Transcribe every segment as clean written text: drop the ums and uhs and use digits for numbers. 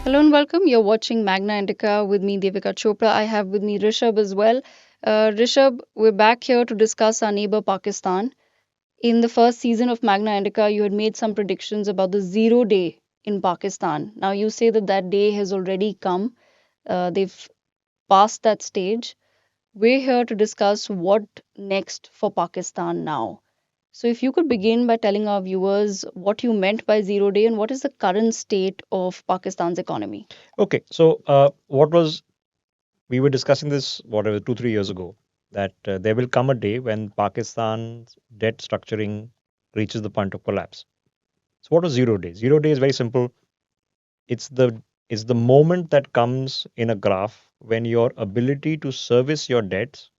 Hello and welcome. You're watching Magna Indica with me, Devika Chopra. I have with me Rishabh as well. Rishabh, we're back here to discuss our neighbor Pakistan. In the first season of Magna Indica, you had made some predictions about the 0 day in Pakistan. Now you say that that day has already come. They've passed that stage. We're here to discuss what next for Pakistan now. So, if you could begin by telling our viewers what you meant by 0 day and what is the current state of Pakistan's economy? Okay, so what was we were discussing this whatever 2 3 years ago that there will come a day when Pakistan's debt structuring reaches the point of collapse. So what was 0 day? 0 day is very simple. It's the moment that comes in a graph when your ability to service your debts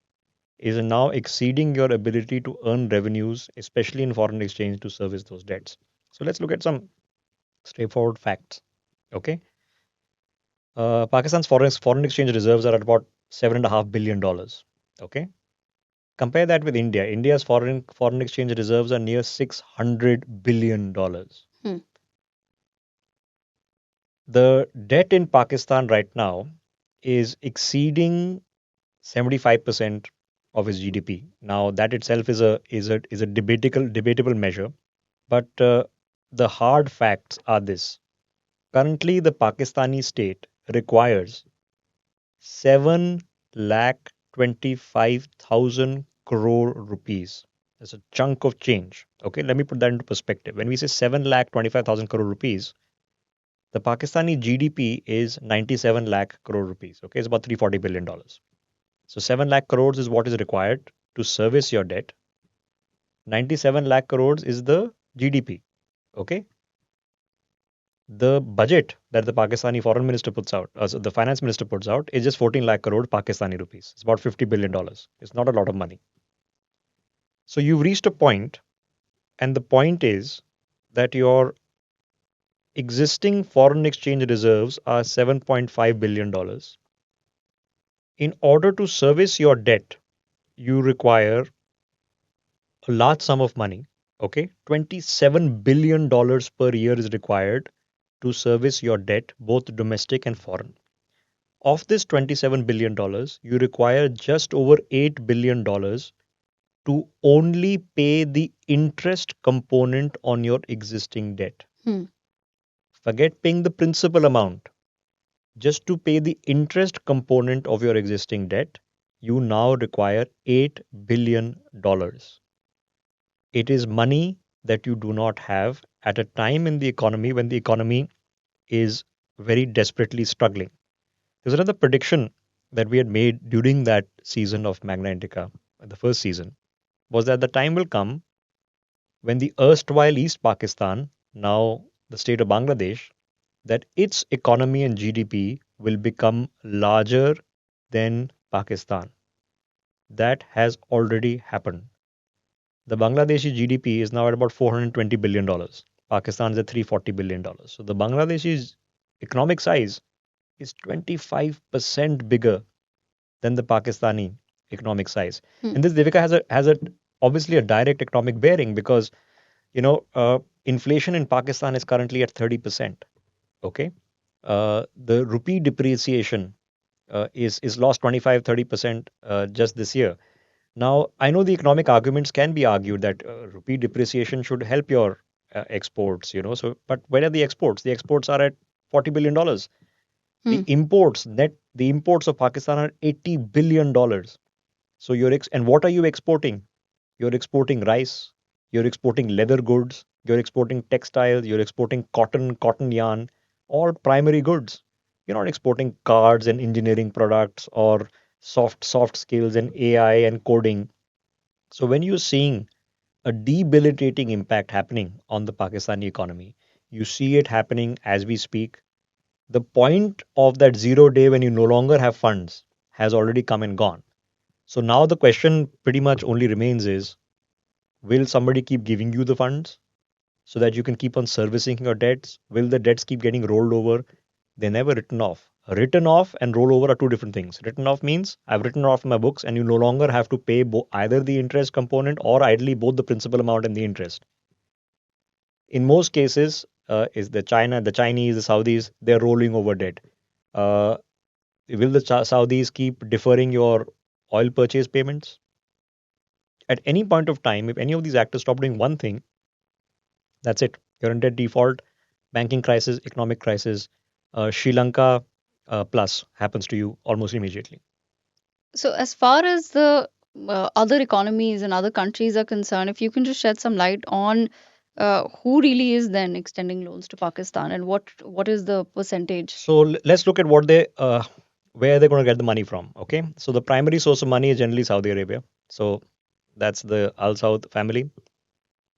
is now exceeding your ability to earn revenues, especially in foreign exchange, to service those debts. So let's look at some straightforward facts. Okay, Pakistan's foreign exchange reserves are at about $7.5 billion. Okay, compare that with India. India's foreign exchange reserves are near $600 billion. Hmm. The debt in Pakistan right now is exceeding 75% of its GDP. Now that itself is a debatable measure, but the hard facts are this: currently, the Pakistani state requires 7,25,000 crore rupees. That's a chunk of change. Okay, let me put that into perspective. When we say 7,25,000 crore rupees, the Pakistani GDP is 97 lakh crore rupees. Okay, it's about $340 billion. So 7 lakh crores is what is required to service your debt. 97 lakh crores is the GDP. Okay, the budget that the Pakistani foreign minister puts out, the finance minister puts out, is just 14 lakh crore Pakistani rupees. It's about $50 billion. It's not a lot of money. So you've reached a point, and the point is that your existing foreign exchange reserves are $7.5 billion. In order to service your debt, you require a large sum of money. Okay, $27 billion per year is required to service your debt, both domestic and foreign. Of this $27 billion, you require just over $8 billion to only pay the interest component on your existing debt. Hmm. Forget paying the principal amount. Just to pay the interest component of your existing debt, you now require $8 billion. It is money that you do not have at a time in the economy when the economy is very desperately struggling. There's another prediction that we had made during that season of Magna Indica, the first season, was that the time will come when the erstwhile East Pakistan, now the state of Bangladesh, that its economy and GDP will become larger than Pakistan. That has already happened. The Bangladeshi GDP is now at about $420 billion. Pakistan is at $340 billion. So the Bangladeshi's economic size is 25% bigger than the Pakistani economic size. Hmm. And this, Devika, has a obviously a direct economic bearing because inflation in Pakistan is currently at 30%. Okay, the rupee depreciation is lost 25-30% just this year. Now I know the economic arguments can be argued that rupee depreciation should help your exports. So but where are the exports? The exports are at $40 billion. Hmm. The imports of Pakistan are $80 billion. So and what are you exporting? You're exporting rice, you're exporting leather goods, you're exporting textiles, you're exporting cotton yarn, all primary goods. You're not exporting cards and engineering products or soft skills and AI and coding. So when you're seeing a debilitating impact happening on the Pakistani economy, you see it happening as we speak. The point of that 0 day when you no longer have funds has already come and gone. So now the question pretty much only remains is, will somebody keep giving you the funds so that you can keep on servicing your debts? Will the debts keep getting rolled over? They're never written off. Written off and roll over are two different things. Written off means I've written off my books and you no longer have to pay either the interest component or ideally both the principal amount and the interest. In most cases, is the China, the Chinese, the Saudis, they're rolling over debt. Uh, will the Saudis keep deferring your oil purchase payments? At any point of time, if any of these actors stop doing one thing, that's it. You're in debt default, banking crisis, economic crisis. Sri Lanka plus happens to you almost immediately. So, as far as the other economies and other countries are concerned, if you can just shed some light on who really is then extending loans to Pakistan and what is the percentage? So let's look at what they where they're going to get the money from. Okay, so the primary source of money is generally Saudi Arabia. So that's the Al Saud family.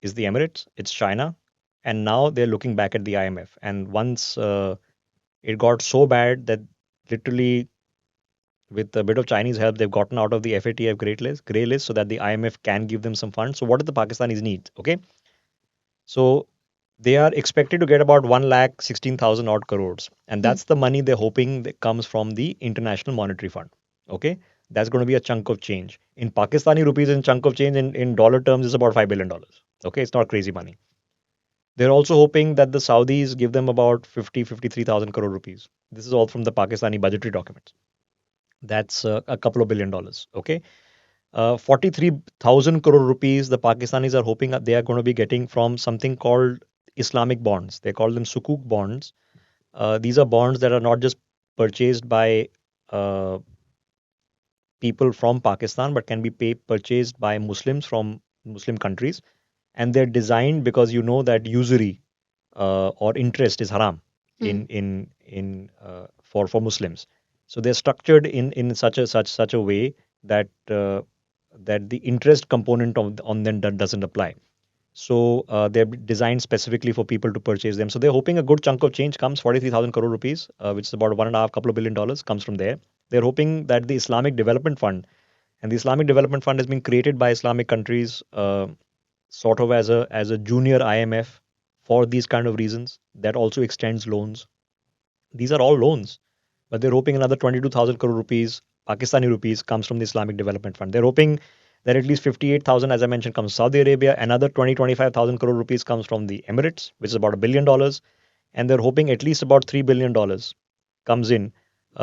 Is the Emirates, it's China, and now they're looking back at the IMF. And once it got so bad that literally with a bit of Chinese help, they've gotten out of the FATF gray list so that the IMF can give them some funds. So what do the Pakistanis need? Okay, so they are expected to get about 1,16,000 odd crores, and Hmm. that's the money they're hoping that comes from the International Monetary Fund. Okay, that's going to be a chunk of change in Pakistani rupees. And chunk of change in dollar terms is about $5 billion. Okay, it's not crazy money. They're also hoping that the Saudis give them about 53,000 crore rupees. This is all from the Pakistani budgetary documents. That's a couple of $1 billion. Okay. 43,000 crore rupees the Pakistanis are hoping that they are going to be getting from something called Islamic bonds. They call them Sukuk bonds. These are bonds that are not just purchased by uh, people from Pakistan, but can be purchased by Muslims from Muslim countries. And they're designed because you know that usury or interest is haram Hmm. for Muslims. So they're structured in such a way that that the interest component on them doesn't apply. So they're designed specifically for people to purchase them. So they're hoping a good chunk of change comes, 43,000 crore rupees, which is about one and a half couple of $1 billion, comes from there. They're hoping that the Islamic Development Fund, and the Islamic Development Fund has been created by Islamic countries, sort of as a junior IMF for these kind of reasons. That also extends loans. These are all loans, but they're hoping another 22,000 crore rupees, Pakistani rupees, comes from the Islamic Development Fund. They're hoping that at least 58,000, as I mentioned, comes from Saudi Arabia. Another 25,000 crore rupees comes from the Emirates, which is about $1 billion. And they're hoping at least about $3 billion comes in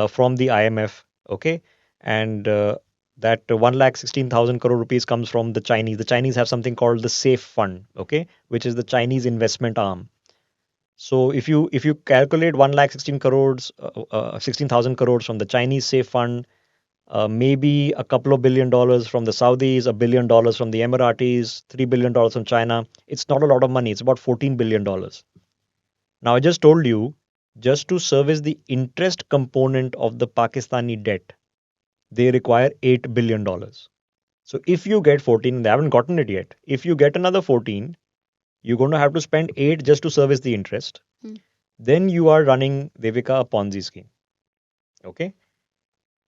from the IMF. Okay. And that 1,16,000 crore rupees comes from the Chinese. The Chinese have something called the SAFE Fund, okay, which is the Chinese investment arm. So if you calculate 1,16 crores, 16,000 crores from the Chinese safe fund, maybe a couple of $1 billion from the Saudis, $1 billion from the Emiratis, $3 billion from China, it's not a lot of money. It's about $14 billion. Now I just told you, just to service the interest component of the Pakistani debt, they require $8 billion. So if you get 14, they haven't gotten it yet. If you get another 14, you're going to have to spend 8 just to service the interest. Hmm. Then you are running, Devika, a Ponzi scheme. Okay.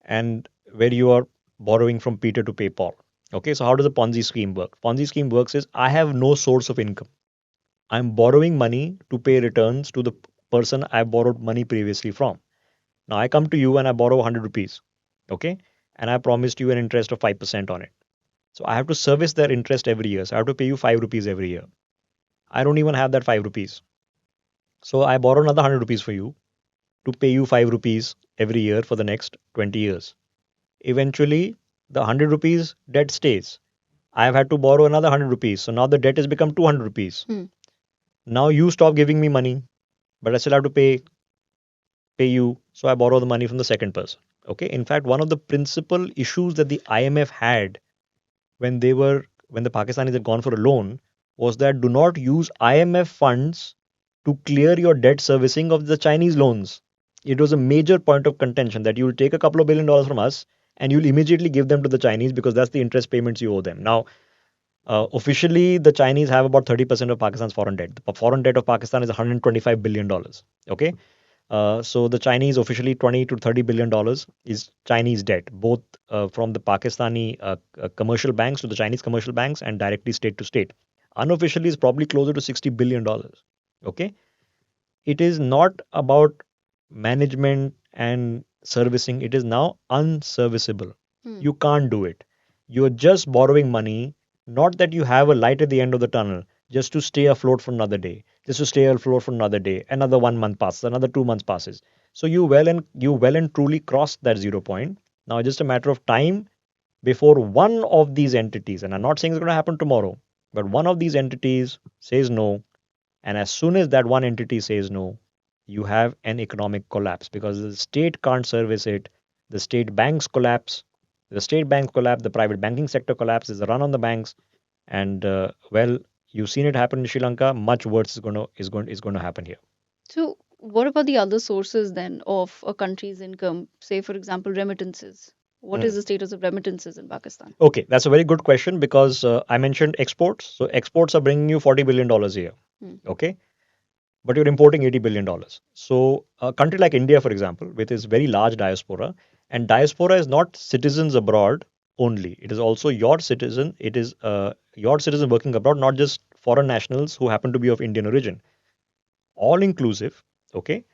And where you are borrowing from Peter to pay Paul. Okay. So how does a Ponzi scheme work? Ponzi scheme works is I have no source of income. I'm borrowing money to pay returns to the person I borrowed money previously from. Now I come to you and I borrow 100 rupees. Okay. And I promised you an interest of 5% on it. So I have to service their interest every year. So I have to pay you 5 rupees every year. I don't even have that 5 rupees. So I borrow another 100 rupees for you to pay you 5 rupees every year for the next 20 years. Eventually, the 100 rupees debt stays. I have had to borrow another 100 rupees. So now the debt has become 200 rupees. Hmm. Now you stop giving me money, but I still have to pay you. So I borrow the money from the second person. Okay. In fact, one of the principal issues that the IMF had when the Pakistanis had gone for a loan was that do not use IMF funds to clear your debt servicing of the Chinese loans. It was a major point of contention that you'll take a couple of $1 billion from us and you'll immediately give them to the Chinese because that's the interest payments you owe them. Now, officially, the Chinese have about 30% of Pakistan's foreign debt. The foreign debt of Pakistan is $125 billion. Okay. So the Chinese officially 20 to $30 billion is Chinese debt, both from the Pakistani commercial banks to the Chinese commercial banks and directly state to state. Unofficially is probably closer to $60 billion. Okay. It is not about management and servicing. It is now unserviceable. Hmm. You can't do it. You're just borrowing money, not that you have a light at the end of the tunnel, just to stay afloat for another day. just to stay afloat for another day. Another 1 month passes, another 2 months passes. So you well and truly crossed that 0 point. Now it's just a matter of time before one of these entities, and I'm not saying it's going to happen tomorrow, but one of these entities says no, and as soon as that one entity says no, you have an economic collapse because the state can't service it. The state banks collapse. The state banks collapse. The private banking sector collapses. The run on the banks, and well, you've seen it happen in Sri Lanka. Much worse is going to happen here. So, what about the other sources then of a country's income? Say, for example, remittances. What is Mm. the status of remittances in Pakistan? Okay, that's a very good question because I mentioned exports. So exports are bringing you $40 billion a year. Hmm. Okay, but you're importing $80 billion. So a country like India, for example, with its very large diaspora, and diaspora is not citizens abroad only. It is also your citizen. It is your citizen working abroad, not just foreign nationals who happen to be of Indian origin. All inclusive. Okay,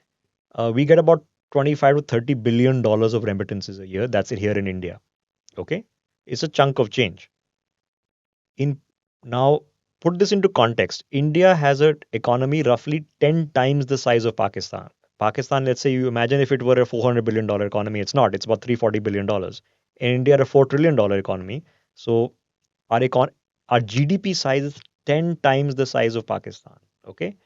we get about 25 to $30 billion of remittances a year. That's it here in India. Okay, it's a chunk of change. In now, put this into context. India has an economy roughly 10 times the size of Pakistan. Pakistan, let's say you imagine if it were a $400 billion economy, it's not. It's about $340 billion. In India, a $4 trillion economy. So our our GDP size is 10 times the size of Pakistan. Okay.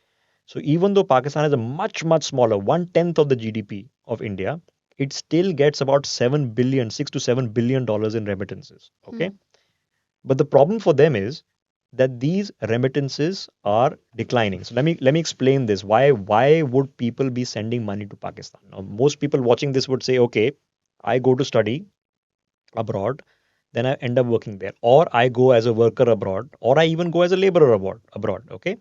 So even though Pakistan is a much smaller, 1/10 of the GDP of India, it still gets about 6 to 7 billion in remittances. Hmm. Okay. But the problem for them is that these remittances are declining. So let me explain this. Why would people be sending money to Pakistan? Now, most people watching this would say, okay, I go to study abroad, then I end up working there, or I go as a worker abroad, or I even go as a laborer abroad. Okay,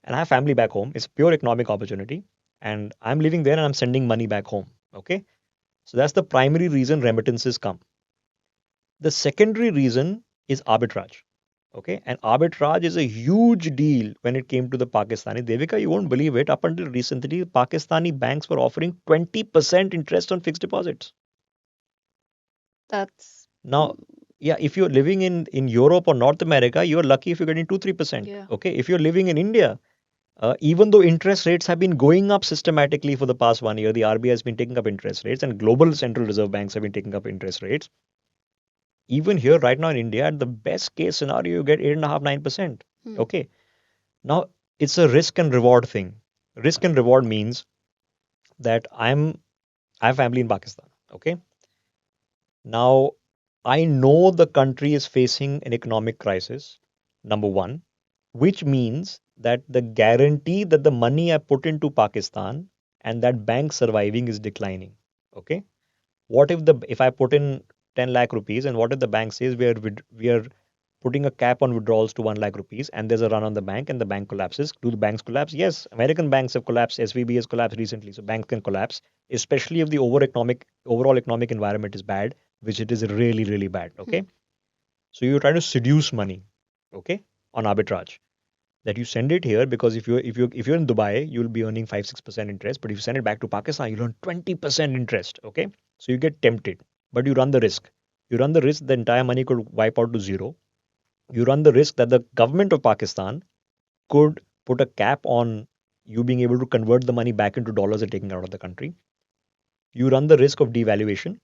and I have family back home. It's a pure economic opportunity, and I'm living there and I'm sending money back home. Okay, so that's the primary reason remittances come. The secondary reason is arbitrage. Okay, and arbitrage is a huge deal when it came to the Pakistani. Devika, you won't believe it. Up until recently, Pakistani banks were offering 20% interest on fixed deposits. That's Now, yeah, if you're living in Europe or North America, you're lucky if you're getting 2-3%. yeah. Okay, if you're living in India, even though interest rates have been going up systematically for the past 1 year, the RBI has been taking up interest rates, and global central reserve banks have been taking up interest rates. Even here, right now in India, at the best case scenario, you get 8.5, 9%. Hmm. Okay. Now, it's a risk and reward thing. Risk and reward means that I have family in Pakistan. Okay. Now, I know the country is facing an economic crisis, number one, which means that the guarantee that the money I put into Pakistan and that bank surviving is declining. Okay. What if I put in 10 lakh rupees, and what if the bank says we are putting a cap on withdrawals to 1 lakh rupees, and there's a run on the bank and the bank collapses? Do the banks collapse? Yes, American banks have collapsed. SVB has collapsed recently, so banks can collapse, especially if the overall economic environment is bad, which it is really bad. Hmm. Okay, so you're trying to seduce money, okay, on arbitrage, that you send it here because if you're in Dubai, you'll be earning 5-6% interest. But if you send it back to Pakistan, you'll earn 20% interest. Okay, so you get tempted, but you run the risk. You run the risk the entire money could wipe out to zero. You run the risk that the government of Pakistan could put a cap on you being able to convert the money back into dollars and taking it out of the country. You run the risk of devaluation.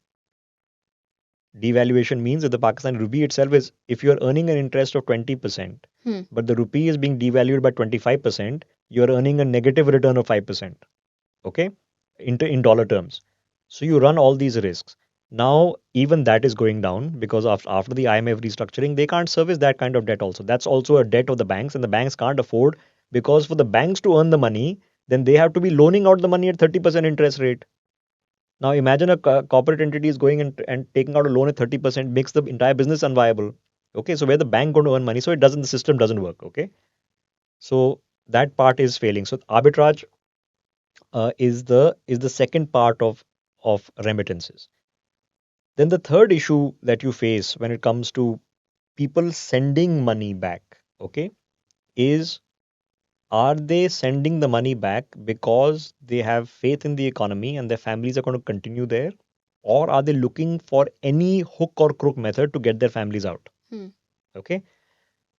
Devaluation means that the Pakistan rupee itself is, if you're earning an interest of 20%, Hmm. but the rupee is being devalued by 25%, you're earning a negative return of 5%. Okay, in dollar terms. So you run all these risks. Now, even that is going down because after the IMF restructuring, they can't service that kind of debt also. That's also a debt of the banks, and the banks can't afford, because for the banks to earn the money, then they have to be loaning out the money at 30% interest rate. Now imagine a corporate entity is going and taking out a loan at 30%, makes the entire business unviable. Okay, so where the bank going to earn money? So the system doesn't work. Okay, so that part is failing. So arbitrage is the second part of remittances. Then the third issue that you face when it comes to people sending money back, okay, is, are they sending the money back because they have faith in the economy and their families are going to continue there? Or are they looking for any hook or crook method to get their families out? Hmm. Okay.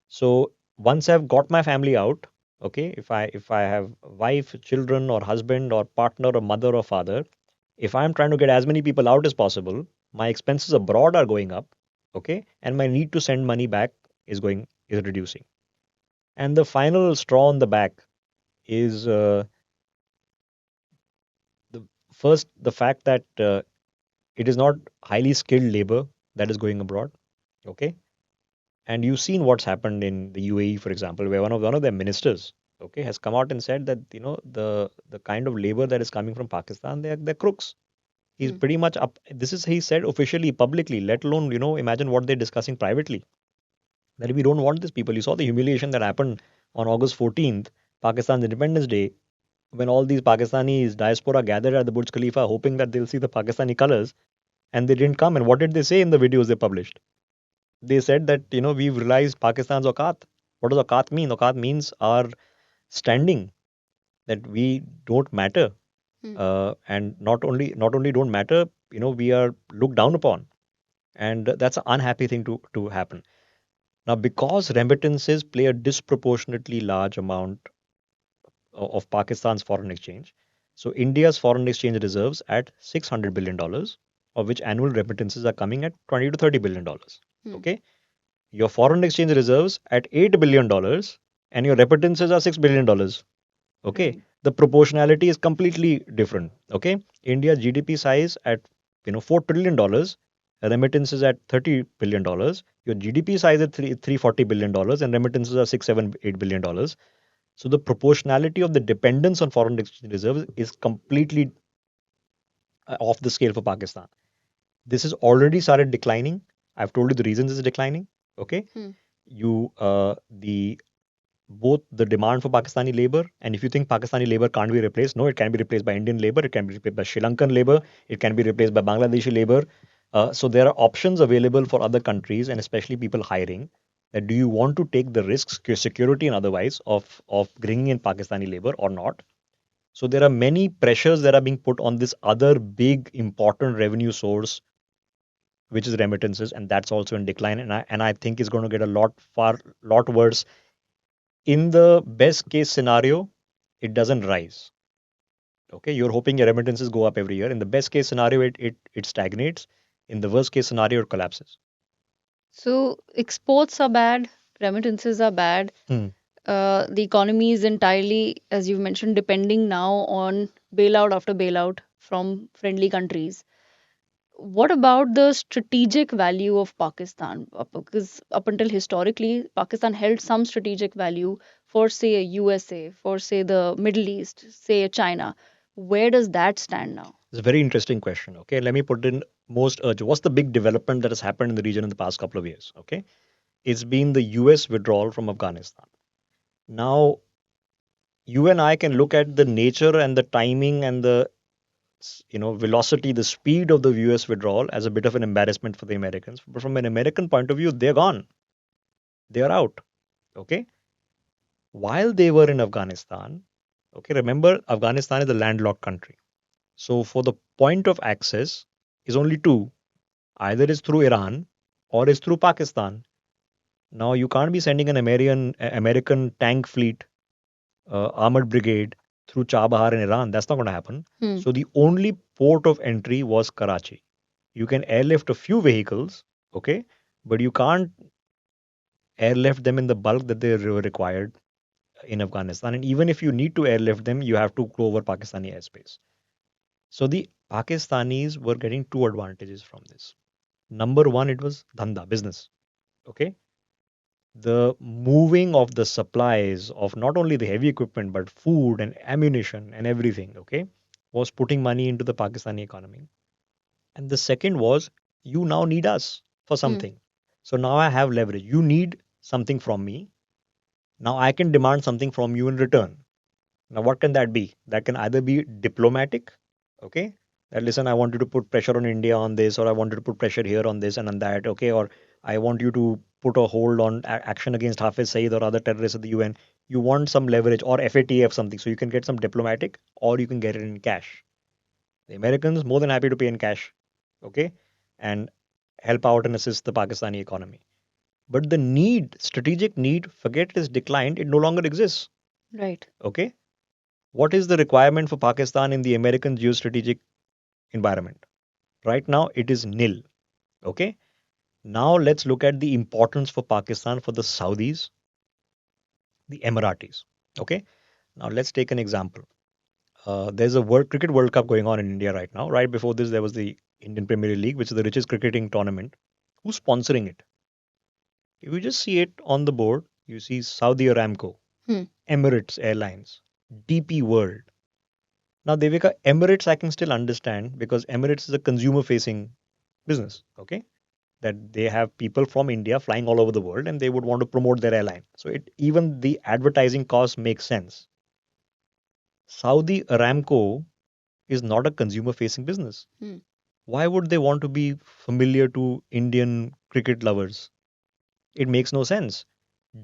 So once I've got my family out, Okay, if I have wife, children, or husband, or partner, or mother, or father, if I'm trying to get as many people out as possible, my expenses abroad are going up. Okay, and my need to send money back is reducing. And the final straw on the back is the the fact that it is not highly skilled labor that is going abroad. Okay, and you've seen what's happened in the UAE, for example, where one of their ministers, okay, has come out and said that the kind of labor that is coming from Pakistan, they're crooks. He's Hmm. pretty much up. This is he said officially, publicly. Let alone imagine what they're discussing privately. That we don't want these people. You saw the humiliation that happened on August 14th, Pakistan's Independence Day, when all these Pakistanis diaspora gathered at the Burj Khalifa, hoping that they'll see the Pakistani colors, and they didn't come. And what did they say in the videos they published? They said that we've realized Pakistan's auqat. What does auqat mean? Auqat means our standing, that we don't matter, Hmm. and not only don't matter, we are looked down upon, and that's an unhappy thing to happen. Now, because remittances play a disproportionately large amount of Pakistan's foreign exchange, so India's foreign exchange reserves at $600 billion, of which annual remittances are coming at 20 to $30 billion. Hmm. Okay, your foreign exchange reserves at $8 billion, and your remittances are $6 billion. Okay, Right. the proportionality is completely different. Okay, India's GDP size at $4 trillion, remittances at $30 billion. Your GDP size at $340 billion, and remittances are 6, 7, 8 billion dollars. So the proportionality of the dependence on foreign exchange reserves is completely off the scale for Pakistan. This has already started declining. I've told you the reasons it's declining. Okay, Hmm. you the both the demand for Pakistani labor, and if you think Pakistani labor can't be replaced, no, it can be replaced by Indian labor, it can be replaced by Sri Lankan labor, it can be replaced by Bangladeshi labor. So there are options available for other countries, and especially people hiring. That do you want to take the risks, security and otherwise, of bringing in Pakistani labor or not? So there are many pressures that are being put on this other big important revenue source, which is remittances, and that's also in decline. And I think it's going to get a lot worse. In the best case scenario, it doesn't rise. Okay, you're hoping your remittances go up every year. In the best case scenario, it stagnates. In the worst case scenario, it collapses. So exports are bad, remittances are bad. Hmm. The economy is entirely, as you mentioned, depending now on bailout after bailout from friendly countries. What about the strategic value of Pakistan? Because up until historically, Pakistan held some strategic value for, say, USA, for, say, the Middle East, say, China. Where does that stand now? It's a very interesting question. Okay, let me put in most urgent. What's the big development that has happened in the region in the past couple of years? Okay, it's been the US withdrawal from Afghanistan. Now, you and I can look at the nature and the timing and the velocity, the speed of the US withdrawal as a bit of an embarrassment for the Americans. But from an American point of view, they're gone. They are out. Okay, while they were in Afghanistan, okay, remember Afghanistan is a landlocked country. So for the point of access is only two. Either it's through Iran or it's through Pakistan. Now you can't be sending an American tank fleet, armored brigade through Chabahar in Iran. That's not going to happen. Hmm. So the only port of entry was Karachi. You can airlift a few vehicles, okay, but you can't airlift them in the bulk that they were required in Afghanistan. And even if you need to airlift them, you have to go over Pakistani airspace. So the Pakistanis were getting two advantages from this. Number one, it was dhanda, business. Okay. The moving of the supplies of not only the heavy equipment, but food and ammunition and everything, okay, was putting money into the Pakistani economy. And the second was, you now need us for Hmm. something. So now I have leverage. You need something from me. Now I can demand something from you in return. Now, what can that be? That can either be diplomatic, okay? That listen, I want you to put pressure on India on this, or I want you to put pressure here on this and on that, okay? Or I want you to put a hold on action against Hafiz Saeed or other terrorists at the UN. You want some leverage or FATF something, so you can get some diplomatic, or you can get it in cash. The Americans more than happy to pay in cash, okay, and help out and assist the Pakistani economy. But the need, strategic need, forget it is declined. It no longer exists. Right. Okay. What is the requirement for Pakistan in the American geostrategic environment? Right now, it is nil. Okay. Now, let's look at the importance for Pakistan for the Saudis, the Emiratis. Okay. Now, let's take an example. There's a World Cup going on in India right now. Right before this, there was the Indian Premier League, which is the richest cricketing tournament. Who's sponsoring it? If you just see it on the board, you see Saudi Aramco, Hmm. Emirates Airlines, DP World. Now, Devika, Emirates I can still understand because Emirates is a consumer facing business. Okay. That they have people from India flying all over the world and they would want to promote their airline. So it even the advertising cost makes sense. Saudi Aramco is not a consumer facing business. Hmm. Why would they want to be familiar to Indian cricket lovers? It makes no sense.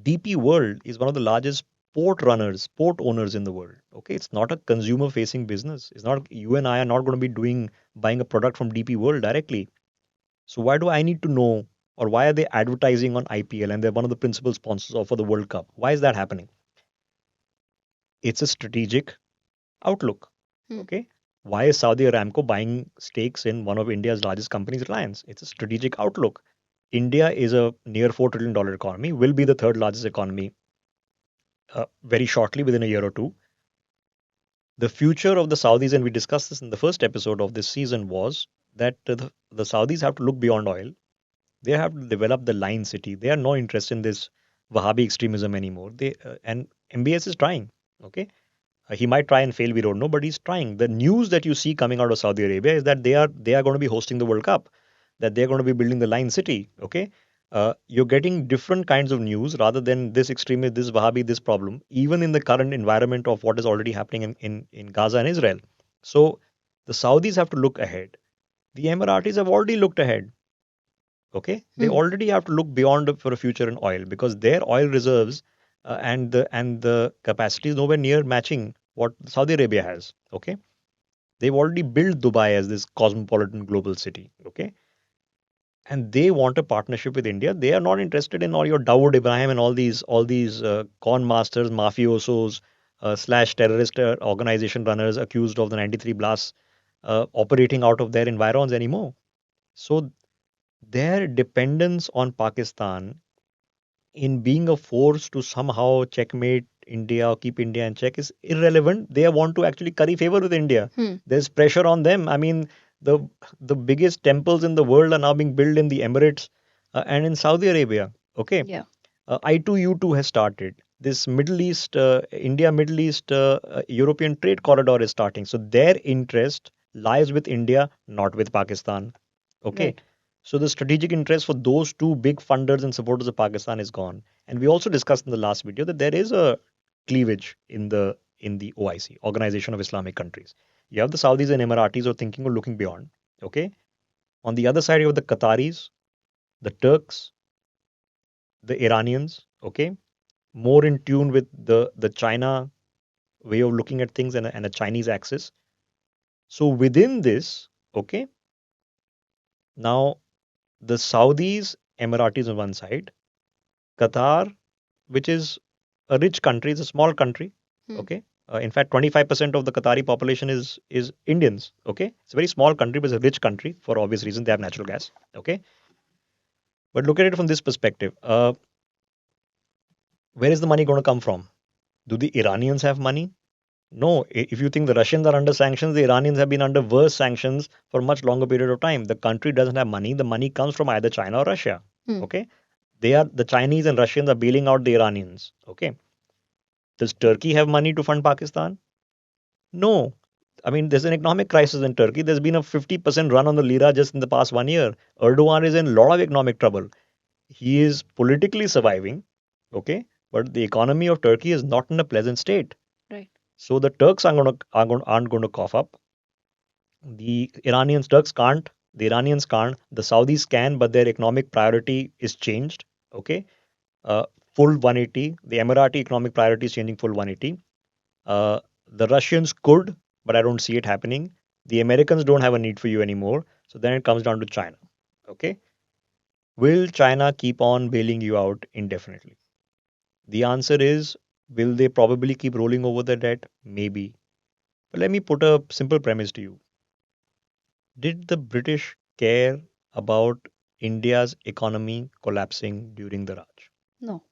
DP World is one of the largest port owners in the world. Okay, it's not a consumer facing business. It's not, you and I are not going to be buying a product from DP World directly. So why do I need to know, or why are they advertising on IPL and they're one of the principal sponsors of for the World Cup? Why is that happening? It's a strategic outlook. Hmm. Okay. Why is Saudi Aramco buying stakes in one of India's largest companies, Reliance? It's a strategic outlook. India is a near $4 trillion economy, will be the third largest economy very shortly within a year or two. The future of the Saudis, and we discussed this in the first episode of this season, was that the Saudis have to look beyond oil. They have to develop the line city. They are no interest in this Wahhabi extremism anymore. And MBS is trying. Okay, he might try and fail. We don't know, but he's trying. The news that you see coming out of Saudi Arabia is that they are going to be hosting the World Cup, that they're going to be building the line city. Okay, you're getting different kinds of news rather than this extremist, this Wahhabi, this problem. Even in the current environment of what is already happening in Gaza and Israel. So the Saudis have to look ahead. The Emiratis have already looked ahead. Okay, they Hmm. already have to look beyond for a future in oil because their oil reserves and the capacity is nowhere near matching what Saudi Arabia has. Okay, they've already built Dubai as this cosmopolitan global city. Okay, and they want a partnership with India. They are not interested in all your Dawood Ibrahim and all these con masters, mafiosos, slash terrorist organization runners accused of the 93 blasts operating out of their environs anymore. So their dependence on Pakistan in being a force to somehow checkmate India or keep India in check is irrelevant. They want to actually curry favor with India. Hmm. There's pressure on them. I mean, the the biggest temples in the world are now being built in the Emirates and in Saudi Arabia. Okay, Yeah. I2U2 has started. This Middle East, India, Middle East, European trade corridor is starting. So their interest lies with India, not with Pakistan. Okay. Right. So the strategic interest for those two big funders and supporters of Pakistan is gone. And we also discussed in the last video that there is a cleavage in the OIC, Organization of Islamic Countries. You have the Saudis and Emiratis who are thinking of looking beyond. Okay. On the other side, you have the Qataris, the Turks, the Iranians. Okay, more in tune with the China way of looking at things and a Chinese axis. So within this, okay, now the Saudis, Emiratis on one side, Qatar, which is a rich country, it's a small country, Hmm. okay. In fact, 25% of the Qatari population is Indians. Okay, it's a very small country, but it's a rich country for obvious reasons. They have natural gas. Okay, but look at it from this perspective. Where is the money going to come from? Do the Iranians have money? No, if you think the Russians are under sanctions, the Iranians have been under worse sanctions for a much longer period of time. The country doesn't have money. The money comes from either China or Russia. Hmm. Okay. The Chinese and Russians are bailing out the Iranians. Okay. Does Turkey have money to fund Pakistan? No. I mean, there's an economic crisis in Turkey. There's been a 50% run on the lira just in the past 1 year. Erdogan is in a lot of economic trouble. He is politically surviving. Okay. But the economy of Turkey is not in a pleasant state. Right. So the Turks aren't going to cough up. The Turks can't, the Iranians can't, the Saudis can, but their economic priority is changed. Okay. Uh, Full 180. The Emirati economic priority is changing full 180. The Russians could, but I don't see it happening. The Americans don't have a need for you anymore. So then it comes down to China. Okay. Will China keep on bailing you out indefinitely? The answer is Will they probably keep rolling over the debt? Maybe. But let me put a simple premise to you. Did the British care about India's economy collapsing during the Raj? No.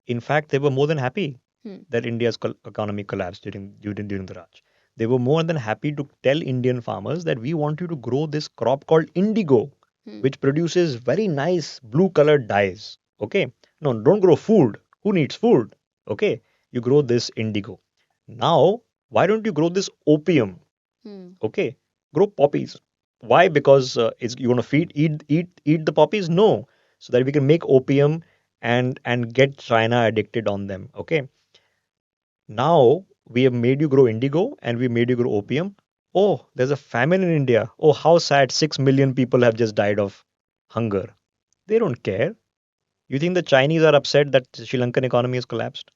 In fact, they were more than happy Hmm. that India's economy collapsed during the Raj. They were more than happy to tell Indian farmers that we want you to grow this crop called indigo, Hmm. which produces very nice blue colored dyes. Okay, no, don't grow food. Who needs food? Okay, you grow this indigo. Now, why don't you grow this opium? Hmm. Okay, grow poppies. Why? Because it's you want to eat the poppies? No, so that we can make opium and get China addicted on them. Okay, now we have made you grow indigo and we made you grow opium. Oh, there's a famine in India. Oh, how sad! 6 million people have just died of hunger. They don't care. You think the Chinese are upset that Sri Lankan economy has collapsed?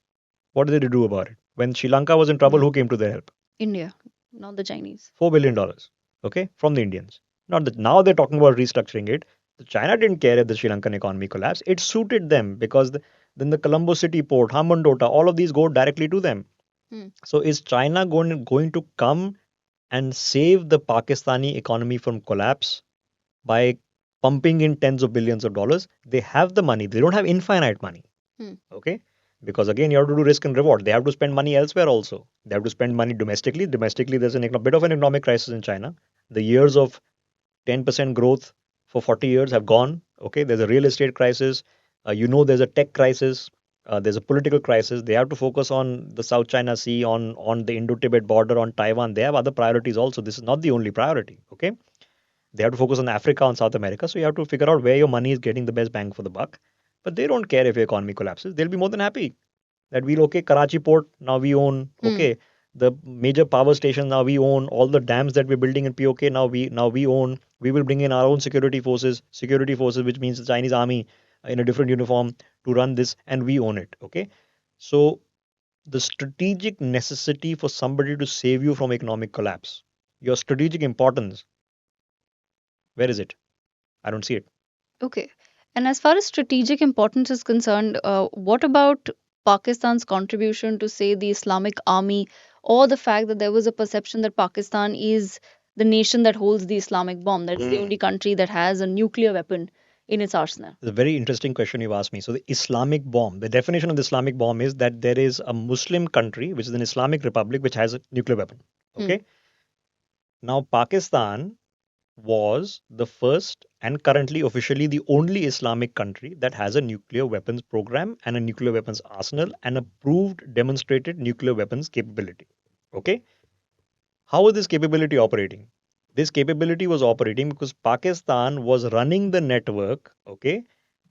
What did they do about it? When Sri Lanka was in trouble, Hmm. who came to their help? India, not the Chinese. $4 billion, okay, from the Indians. Not that now they're talking about restructuring it. The China didn't care if the Sri Lankan economy collapsed. It suited them because then the Colombo City port, Hambantota, all of these go directly to them. Hmm. So is China going to come and save the Pakistani economy from collapse by pumping in tens of billions of dollars? They have the money. They don't have infinite money. Hmm. Okay, because again you have to do risk and reward. They have to spend money elsewhere also. They have to spend money domestically. There's a bit of an economic crisis in China. The years of 10% growth for 40 years have gone. Okay, there's a real estate crisis. There's a tech crisis. There's a political crisis. They have to focus on the South China Sea, on the Indo-Tibet border, on Taiwan. They have other priorities also. This is not the only priority. Okay, they have to focus on Africa, on South America. So you have to figure out where your money is getting the best bang for the buck. But they don't care if your economy collapses. They'll be more than happy that we'll, okay, Karachi port now we own. Hmm. Okay, the major power stations now we own. All the dams that we're building in POK now we own. We will bring in our own security forces, which means the Chinese army in a different uniform to run this, and we own it. Okay, so the strategic necessity for somebody to save you from economic collapse, your strategic importance, where is it? I don't see it. Okay. And as far as strategic importance is concerned, what about Pakistan's contribution to, say, the Islamic Army, or the fact that there was a perception that Pakistan is the nation that holds the Islamic bomb? That's the only country that has a nuclear weapon in its arsenal. It's a very interesting question you've asked me. So, the Islamic bomb, the definition of the Islamic bomb is that there is a Muslim country, which is an Islamic republic, which has a nuclear weapon. Hmm. Okay. Now, Pakistan was the first and currently officially the only Islamic country that has a nuclear weapons program and a nuclear weapons arsenal and a proved demonstrated nuclear weapons capability. Okay. How is this capability operating? This capability was operating because Pakistan was running the network, okay,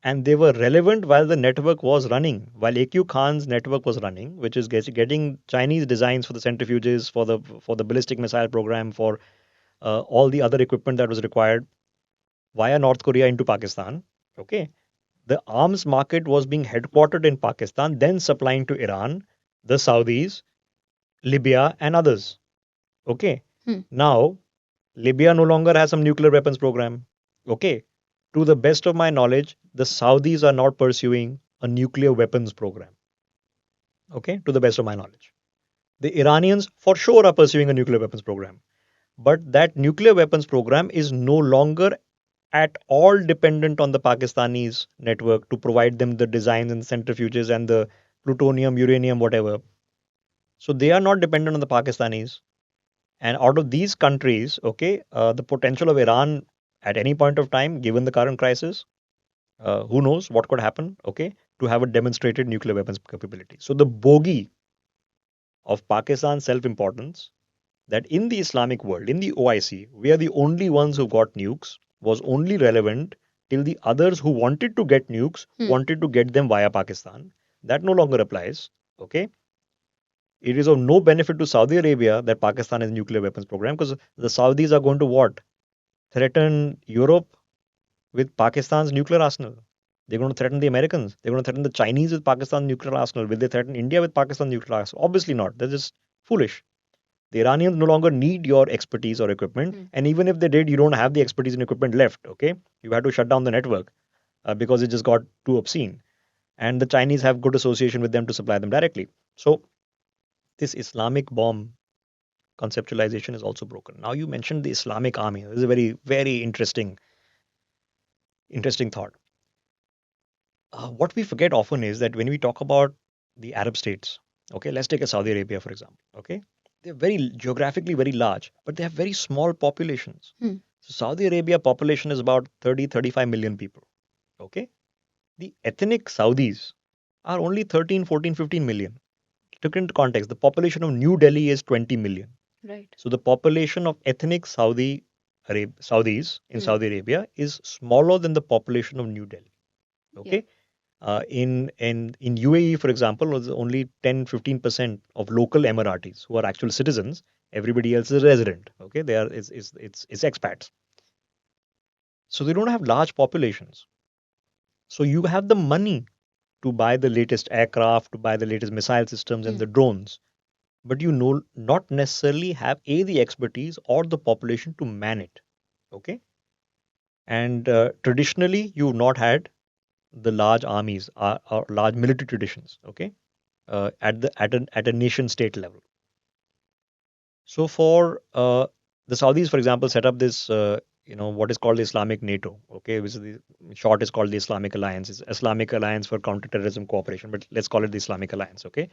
and they were relevant while the network was running. While AQ Khan's network was running, which is getting Chinese designs for the centrifuges, for the ballistic missile program, for all the other equipment that was required via North Korea into Pakistan. Okay, the arms market was being headquartered in Pakistan, then supplying to Iran, the Saudis, Libya, and others. Okay, Hmm. now Libya no longer has some nuclear weapons program. Okay. To the best of my knowledge, the Saudis are not pursuing a nuclear weapons program. Okay. To the best of my knowledge. The Iranians for sure are pursuing a nuclear weapons program. But that nuclear weapons program is no longer at all dependent on the Pakistanis network to provide them the designs and centrifuges and the plutonium, uranium, whatever. So they are not dependent on the Pakistanis. And out of these countries, okay, the potential of Iran at any point of time, given the current crisis, who knows what could happen, okay, to have a demonstrated nuclear weapons capability. So the bogey of Pakistan's self-importance that in the Islamic world, in the OIC, we are the only ones who got nukes, was only relevant till the others who wanted to get nukes Hmm. wanted to get them via Pakistan. That no longer applies. Okay, it is of no benefit to Saudi Arabia that Pakistan has a nuclear weapons program because the Saudis are going to what? Threaten Europe with Pakistan's nuclear arsenal. They're going to threaten the Americans. They're going to threaten the Chinese with Pakistan's nuclear arsenal. Will they threaten India with Pakistan's nuclear arsenal? Obviously not. They're just foolish. The Iranians no longer need your expertise or equipment. Hmm. And even if they did, you don't have the expertise and equipment left. Okay. You had to shut down the network because it just got too obscene. and the Chinese have good association with them to supply them directly. So this Islamic bomb conceptualization is also broken. Now you mentioned the Islamic army. This is a very, very interesting thought. What we forget often is that when we talk about the Arab states, okay, let's take a Saudi Arabia for example. Okay, they're very geographically very large, but they have very small populations. Hmm. So Saudi Arabia population is about 30-35 million people. Okay, the ethnic Saudis are only 13, 14, 15 million. To put into context, the population of New Delhi is 20 million. Right. So the population of ethnic Saudis in Hmm. Saudi Arabia is smaller than the population of New Delhi. Yeah. Okay. In UAE, for example, was only 10-15% of local Emiratis who are actual citizens. Everybody else is resident. Okay, they are it's expats. So they don't have large populations. So you have the money to buy the latest aircraft, to buy the latest missile systems and Hmm. the drones, but you know not necessarily have the expertise or the population to man it. Okay, and traditionally you've not had the large armies or large military traditions. Okay, at a nation state level. So for the Saudis, for example, set up this what is called the Islamic NATO. Okay, which is the short is called the Islamic Alliance. It's Islamic Alliance for Counterterrorism Cooperation, but let's call it the Islamic Alliance. Okay,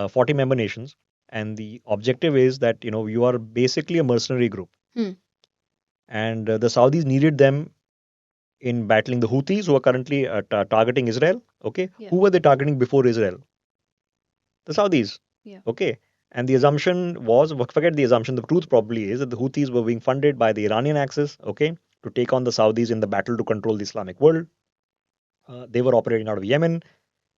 40 member nations, and the objective is that you are basically a mercenary group, Hmm. and the Saudis needed them in battling the Houthis, who are currently targeting Israel. Okay, Yeah. who were they targeting before Israel? The Saudis. Yeah. Okay. And the assumption was, forget the assumption, the truth probably is that the Houthis were being funded by the Iranian axis, okay, to take on the Saudis in the battle to control the Islamic world. They were operating out of Yemen.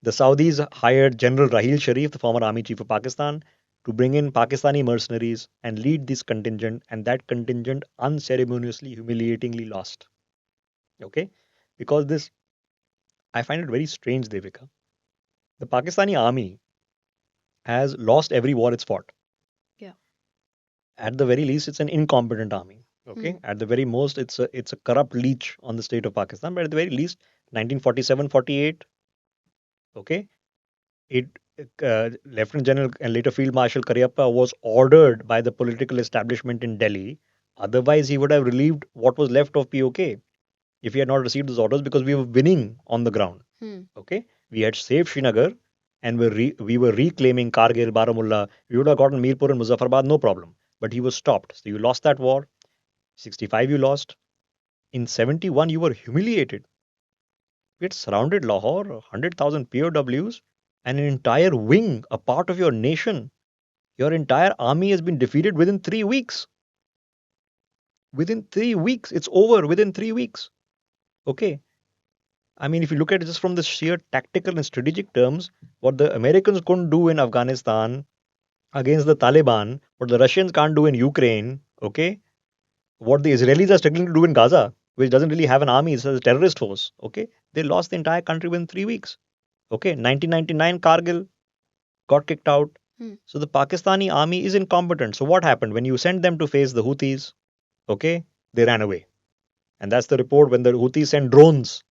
The Saudis hired General Rahil Sharif, the former army chief of Pakistan, to bring in Pakistani mercenaries and lead this contingent, and that contingent unceremoniously, humiliatingly lost. Okay. Because this, I find it very strange, Devika. The Pakistani army has lost every war it's fought. Yeah. At the very least, it's an incompetent army. Hmm. Okay, at the very most, it's a corrupt leech on the state of Pakistan. But at the very least, 1947-48. Okay, it Lieutenant General and later Field Marshal Cariappa was ordered by the political establishment in Delhi. Otherwise, he would have relieved what was left of POK if he had not received those orders because we were winning on the ground. Hmm. Okay, we had saved Srinagar and we were reclaiming Kargil, Baramulla. We would have gotten Mirpur and Muzaffarabad, no problem. But he was stopped. So you lost that war. 65 you lost. In 71 you were humiliated. We had surrounded Lahore, 100,000 POWs, and an entire wing, a part of your nation. Your entire army has been defeated within 3 weeks. Within 3 weeks, it's over within 3 weeks. Okay. I mean, if you look at it just from the sheer tactical and strategic terms, what the Americans couldn't do in Afghanistan against the Taliban, what the Russians can't do in Ukraine, okay, what the Israelis are struggling to do in Gaza, which doesn't really have an army, it's a terrorist force, okay, they lost the entire country within 3 weeks. Okay, 1999 Kargil got kicked out. Hmm. So the Pakistani army is incompetent. So what happened when you sent them to face the Houthis? Okay, they ran away, and that's the report. When the Houthis sent drones,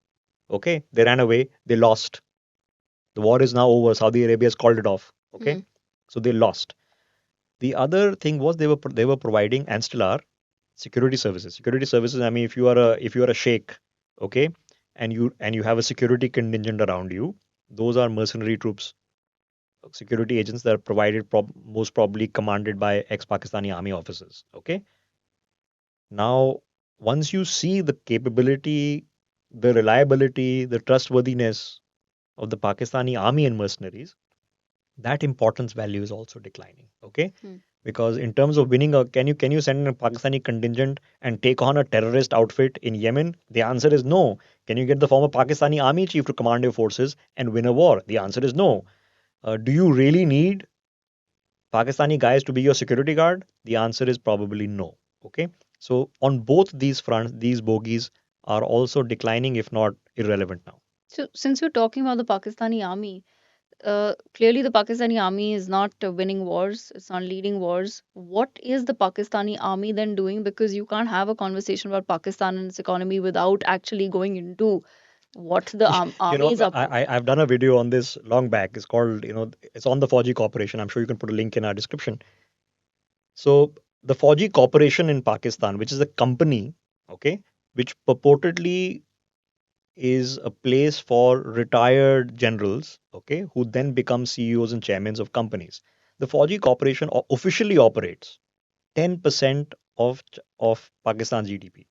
okay, they ran away, they lost. The war is now over. Saudi Arabia has called it off. Okay, Hmm. so they lost. The other thing was they were providing and still are security services. Security services. I mean, if you are a sheikh, okay, and you have a security contingent around you, those are mercenary troops, security agents that are provided most probably commanded by ex-Pakistani army officers. Okay. Now, once you see the capability, the reliability, the trustworthiness of the Pakistani army and mercenaries, that importance value is also declining. Okay, Hmm. because in terms of winning can you send in a Pakistani contingent and take on a terrorist outfit in Yemen? The answer is no. Can you get the former Pakistani army chief to command your forces and win a war? The answer is no. Do you really need Pakistani guys to be your security guard? The answer is probably no. Okay, so on both these fronts, these bogies are also declining, if not irrelevant now. So, since you're talking about the Pakistani army, clearly the Pakistani army is not winning wars, it's not leading wars. What is the Pakistani army then doing? Because you can't have a conversation about Pakistan and its economy without actually going into what the army is up to. I've done a video on this long back. It's called, it's on the Fauji Corporation. I'm sure you can put a link in our description. So the Fauji Corporation in Pakistan, which is a company, okay, which purportedly is a place for retired generals, okay, who then become CEOs and chairmen of companies. The Fauji Corporation officially operates 10% of Pakistan's GDP.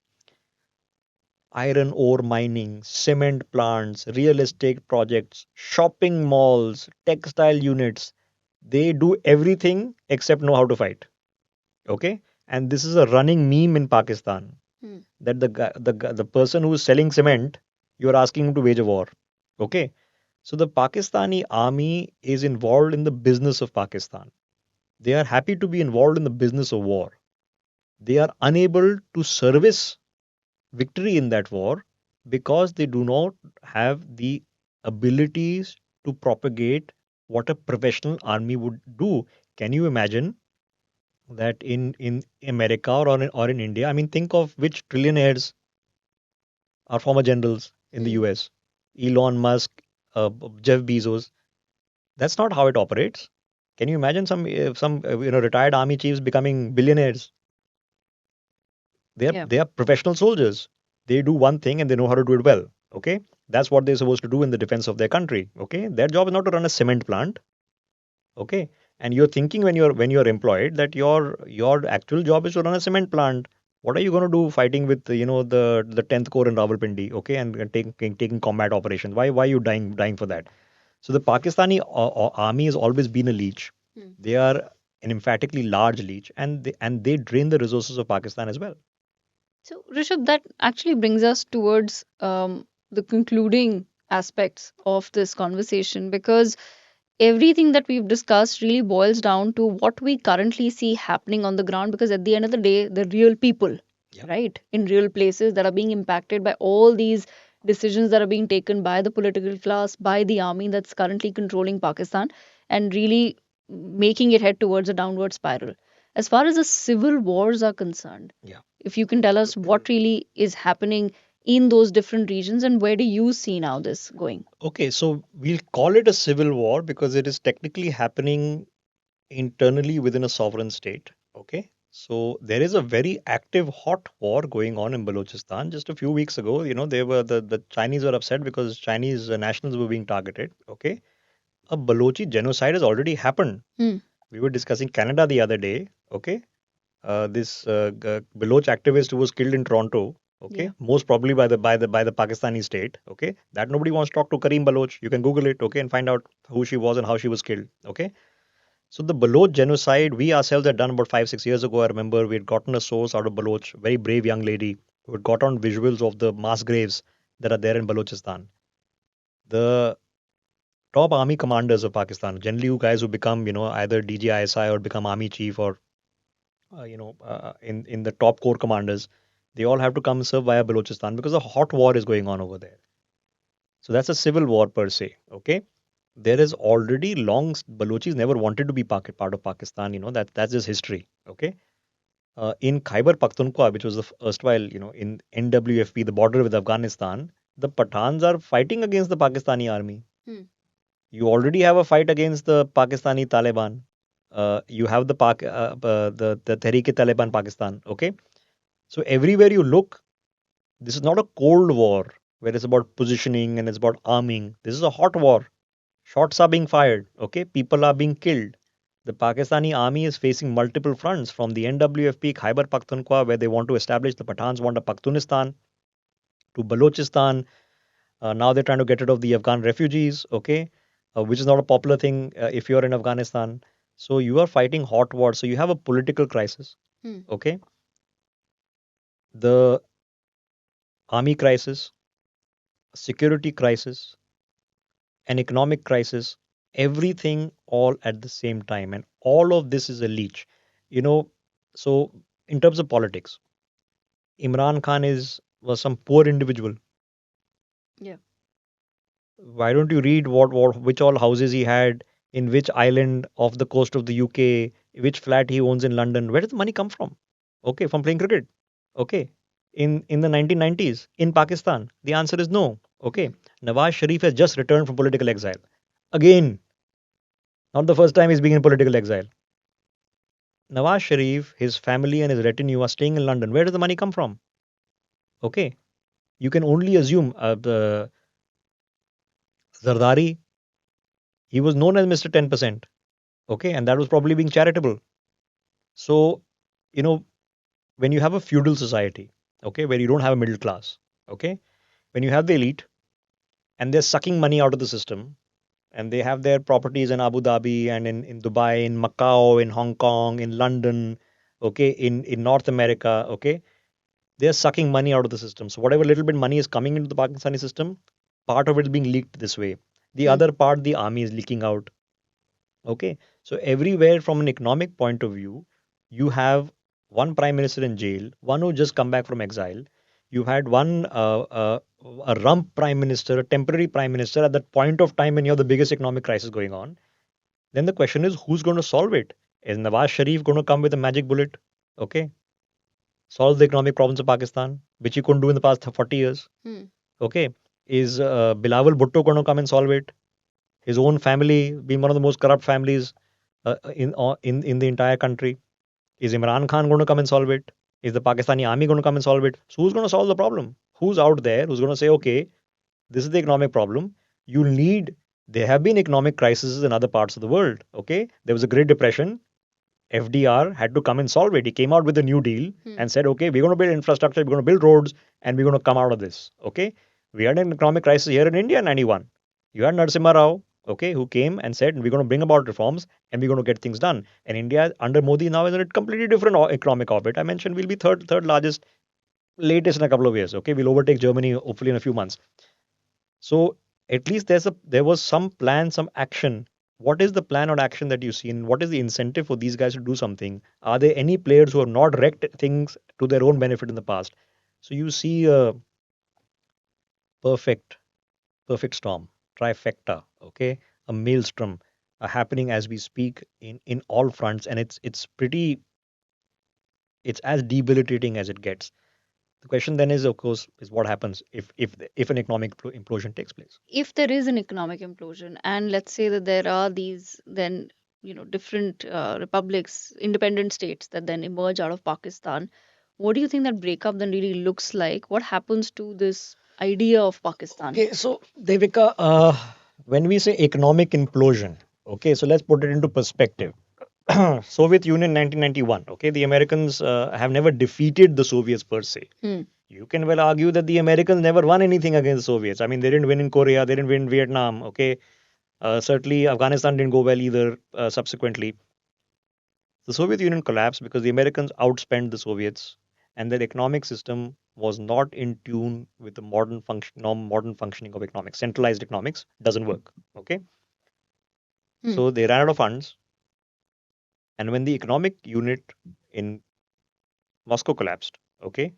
Iron ore mining, cement plants, real estate projects, shopping malls, textile units. They do everything except know how to fight. Okay? And this is a running meme in Pakistan Hmm. that the person who is selling cement, you're asking him to wage a war. Okay? So the Pakistani army is involved in the business of Pakistan. They are happy to be involved in the business of war. They are unable to service victory in that war because they do not have the abilities to propagate what a professional army would do. Can you imagine that in America or in India? I mean, think of which trillionaires are former generals in the Hmm. US. Elon Musk, Jeff Bezos. That's not how it operates. Can you imagine some retired army chiefs becoming billionaires? They are Yeah. they are professional soldiers. They do one thing and they know how to do it well. Okay, that's what they're supposed to do in the defense of their country. Okay, their job is not to run a cement plant. Okay, and you're thinking when you're employed that your actual job is to run a cement plant. What are you going to do fighting with the 10th Corps in Rawalpindi? Okay, and taking combat operations. Why are you dying for that? So the Pakistani army has always been a leech. Hmm. They are an emphatically large leech, and they drain the resources of Pakistan as well. So, Rishabh, that actually brings us towards the concluding aspects of this conversation because everything that we've discussed really boils down to what we currently see happening on the ground. Because at the end of the day, the real people, Yeah. right, in real places that are being impacted by all these decisions that are being taken by the political class, by the army that's currently controlling Pakistan, and really making it head towards a downward spiral. As far as the civil wars are concerned, Yeah. if you can tell us what really is happening in those different regions and where do you see now this going? Okay, so we'll call it a civil war because it is technically happening internally within a sovereign state. Okay, so there is a very active hot war going on in Balochistan. Just a few weeks ago, they were the Chinese were upset because Chinese nationals were being targeted. Okay, a Balochi genocide has already happened. Hmm. We were discussing Canada the other day. Okay, this Baloch activist who was killed in Toronto. Yeah. Okay, most probably by the Pakistani state. Okay, that nobody wants to talk to Kareem Baloch. You can Google it. Okay, and find out who she was and how she was killed. Okay, so the Baloch genocide, we ourselves had done about 5, 6 years ago. I remember we had gotten a source out of Baloch, very brave young lady who had got on visuals of the mass graves that are there in Balochistan. The top army commanders of Pakistan, generally you guys who become, either DGISI or become army chief or, in the top corps commanders, they all have to come serve via Balochistan because a hot war is going on over there. So that's a civil war per se. Okay. There is already long Balochis never wanted to be part of Pakistan. That's just history. Okay. In Khyber Pakhtunkhwa, which was the erstwhile, in NWFP, the border with Afghanistan, the Pathans are fighting against the Pakistani army. Hmm. You already have a fight against the Pakistani Taliban. You have the Tehreek-e-Taliban Pakistan. Okay, so everywhere you look, this is not a cold war where it's about positioning and it's about arming. This is a hot war. Shots are being fired. Okay, people are being killed. The Pakistani army is facing multiple fronts from the NWFP, Khyber Pakhtunkhwa, where they want to establish the Pathans want a Pakhtunistan, to Balochistan. Now they're trying to get rid of the Afghan refugees, okay, which is not a popular thing if you're in Afghanistan. So you are fighting hot war. So you have a political crisis, Hmm. okay, the army crisis, security crisis, an economic crisis, everything all at the same time. And all of this is a leech. You know, so in terms of politics, Imran Khan was some poor individual. Yeah. Why don't you read what which all houses he had in which island off the coast of the UK, which flat he owns in London? Where does the money come from? Okay, from playing cricket. Okay, in the 1990s in Pakistan, the answer is no. Okay, Hmm. Nawaz Sharif has just returned from political exile. Again, not the first time he's been in political exile. Nawaz Sharif, his family, and his retinue are staying in London. Where does the money come from? Okay, you can only assume the Zardari, he was known as Mr. 10%. Okay, and that was probably being charitable. So, you know, when you have a feudal society, okay, where you don't have a middle class, okay, when you have the elite and they're sucking money out of the system and they have their properties in Abu Dhabi and in Dubai, in Macau, in Hong Kong, in London, okay, in North America, okay, they're sucking money out of the system. So whatever little bit money is coming into the Pakistani system, part of it is being leaked this way. The Hmm. other part, the army is leaking out. Okay, so everywhere from an economic point of view, you have one prime minister in jail, one who just come back from exile. You had one a rump prime minister, a temporary prime minister at that point of time when you have the biggest economic crisis going on. Then the question is, who's going to solve it? Is Nawaz Sharif going to come with a magic bullet? Okay, solve the economic problems of Pakistan, which he couldn't do in the past 40 years. Hmm. Okay, is Bilawal Bhutto going to come and solve it? His own family being one of the most corrupt families in the entire country. Is Imran Khan going to come and solve it? Is the Pakistani army going to come and solve it? So who's going to solve the problem? Who's out there who's going to say, okay, this is the economic problem. You need. There have been economic crises in other parts of the world. Okay, there was a Great Depression. FDR had to come and solve it. He came out with a new deal Hmm. and said, okay, we're going to build infrastructure, we're going to build roads, and we're going to come out of this. Okay, we had an economic crisis here in India in 91. You had Narasimha Rao, okay, who came and said, we're going to bring about reforms and we're going to get things done. And India under Modi now is in a completely different economic orbit. I mentioned we'll be third largest latest in a couple of years. Okay, we'll overtake Germany hopefully in a few months. So at least there was some plan, some action. What is the plan or action that you see, and what is the incentive for these guys to do something? Are there any players who have not wrecked things to their own benefit in the past? So you see a perfect, perfect storm, trifecta, okay, a maelstrom happening as we speak in all fronts, and it's as debilitating as it gets. The question then is, of course, is what happens if an economic implosion takes place. If there is an economic implosion, and let's say that there are these then different republics, independent states that then emerge out of Pakistan, what do you think that breakup then really looks like? What happens to this idea of Pakistan? Okay, so Devika, when we say economic implosion, okay, so let's put it into perspective. Soviet Union 1991, okay, the Americans have never defeated the Soviets per se. Hmm. You can well argue that the Americans never won anything against the Soviets. I mean, they didn't win in Korea, they didn't win in Vietnam, okay. Certainly, Afghanistan didn't go well either subsequently. The Soviet Union collapsed because the Americans outspent the Soviets, and their economic system was not in tune with the modern functioning of economics. Centralized economics doesn't work. Okay, Hmm. so they ran out of funds, and when the economic unit in Moscow collapsed, okay,